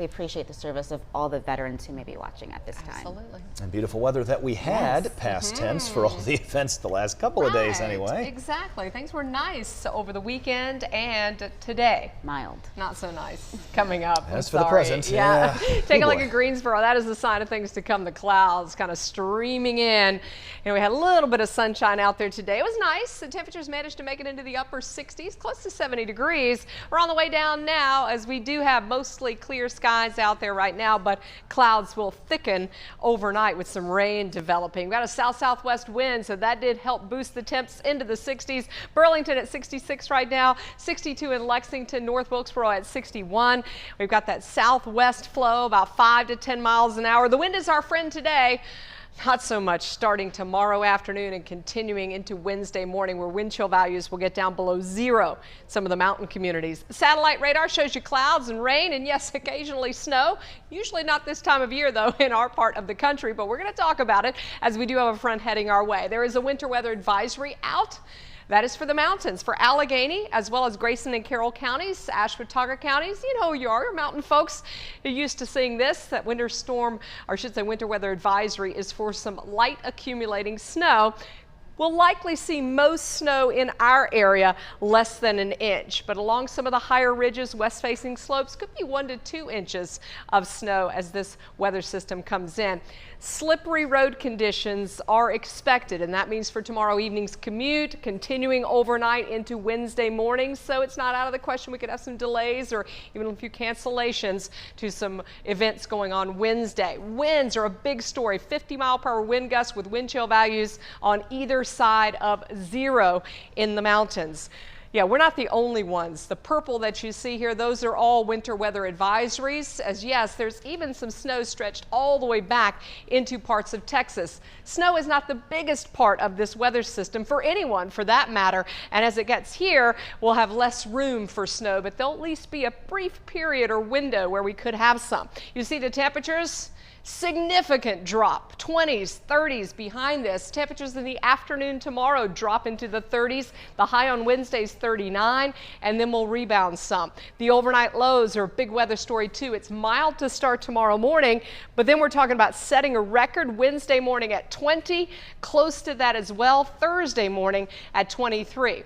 we appreciate the service of all the veterans who may be watching at this time. Absolutely. And beautiful weather that we had, past tense, for all the events the last couple of days anyway. Exactly. Things were nice over the weekend and today. Mild. Not so nice coming up. As for the present. Yeah. Take a look boy. at Greensboro. That is the sign of things to come. The clouds kind of streaming in. And we had a little bit of sunshine out there today. It was nice. The temperatures managed to make it into the upper 60s, close to 70 degrees. We're on the way down now as we do have mostly clear skies out there right now, but clouds will thicken overnight with some rain developing. We've got a south-southwest wind, so that did help boost the temps into the 60s. Burlington at 66 right now, 62 in Lexington, North Wilkesboro at 61. We've got that southwest flow about 5 to 10 miles an hour. The wind is our friend today. Not so much starting tomorrow afternoon and continuing into Wednesday morning, where wind chill values will get down below 0 in some of the mountain communities. Satellite radar shows you clouds and rain and, yes, occasionally snow. Usually not this time of year, though, in our part of the country, but we're going to talk about it as we do have a front heading our way. There is a winter weather advisory out. That is for the mountains, for Allegheny, as well as Grayson and Carroll counties, Ashwaubenon counties. You know who you are, mountain folks. You're used to seeing this. That winter storm, or I should say winter weather advisory, is for some light accumulating snow. We'll likely see most snow in our area, less than an inch, but along some of the higher ridges, west-facing slopes, could be 1 to 2 inches of snow as this weather system comes in. Slippery road conditions are expected, and that means for tomorrow evening's commute, continuing overnight into Wednesday morning, so it's not out of the question we could have some delays or even a few cancellations to some events going on Wednesday. Winds are a big story, 50-mile-per-hour wind gusts with wind chill values on either side of 0 in the mountains. Yeah, we're not the only ones. The purple that you see here, those are all winter weather advisories, as yes, there's even some snow stretched all the way back into parts of Texas. Snow is not the biggest part of this weather system for anyone, for that matter, and as it gets here, we'll have less room for snow, but there'll at least be a brief period or window where we could have some. You see the temperatures? Significant drop, 20s, 30s behind this. Temperatures in the afternoon tomorrow drop into the 30s. The high on Wednesday is 39, and then we'll rebound some. The overnight lows are a big weather story too. It's mild to start tomorrow morning, but then we're talking about setting a record Wednesday morning at 20, close to that as well Thursday morning at 23.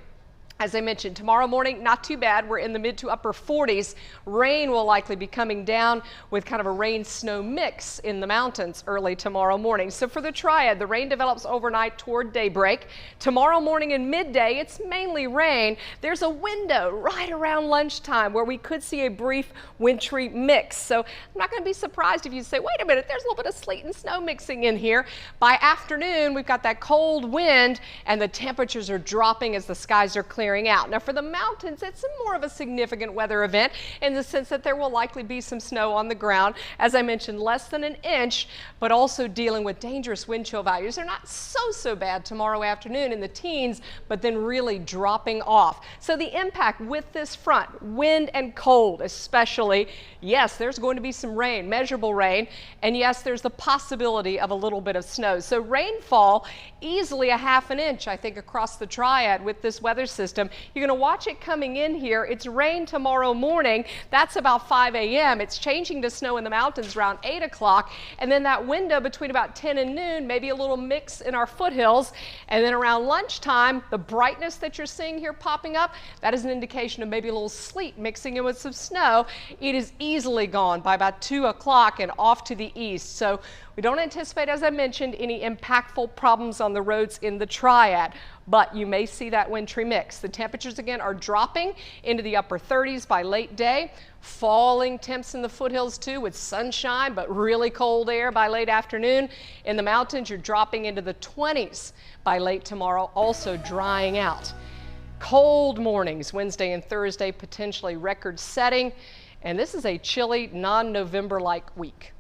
As I mentioned, tomorrow morning, not too bad. We're in the mid to upper 40s. Rain will likely be coming down with kind of a rain-snow mix in the mountains early tomorrow morning. So for the triad, the rain develops overnight toward daybreak. Tomorrow morning and midday, it's mainly rain. There's a window right around lunchtime where we could see a brief wintry mix. So I'm not going to be surprised if you say, wait a minute, there's a little bit of sleet and snow mixing in here. By afternoon, we've got that cold wind and the temperatures are dropping as the skies are clearing out. Now for the mountains, it's more of a significant weather event in the sense that there will likely be some snow on the ground. As I mentioned, less than an inch, but also dealing with dangerous wind chill values. They're not so bad tomorrow afternoon in the teens, but then really dropping off. So the impact with this front, wind and cold especially, yes, there's going to be some rain, measurable rain, and yes, there's the possibility of a little bit of snow. So rainfall, easily a ½ an inch, I think, across the triad with this weather system. You're going to watch it coming in here. It's rain tomorrow morning. That's about 5 a.m. It's changing to snow in the mountains around 8 o'clock. And then that window between about 10 and noon, maybe a little mix in our foothills. And then around lunchtime, the brightness that you're seeing here popping up, that is an indication of maybe a little sleet mixing in with some snow. It is easily gone by about 2 o'clock and off to the east. So we don't anticipate, as I mentioned, any impactful problems on the roads in the triad, but you may see that wintry mix. The temperatures again are dropping into the upper 30s by late day. Falling temps in the foothills too with sunshine, but really cold air by late afternoon. In the mountains, you're dropping into the 20s by late tomorrow, also drying out. Cold mornings Wednesday and Thursday, potentially record setting, and this is a chilly non-November-like week.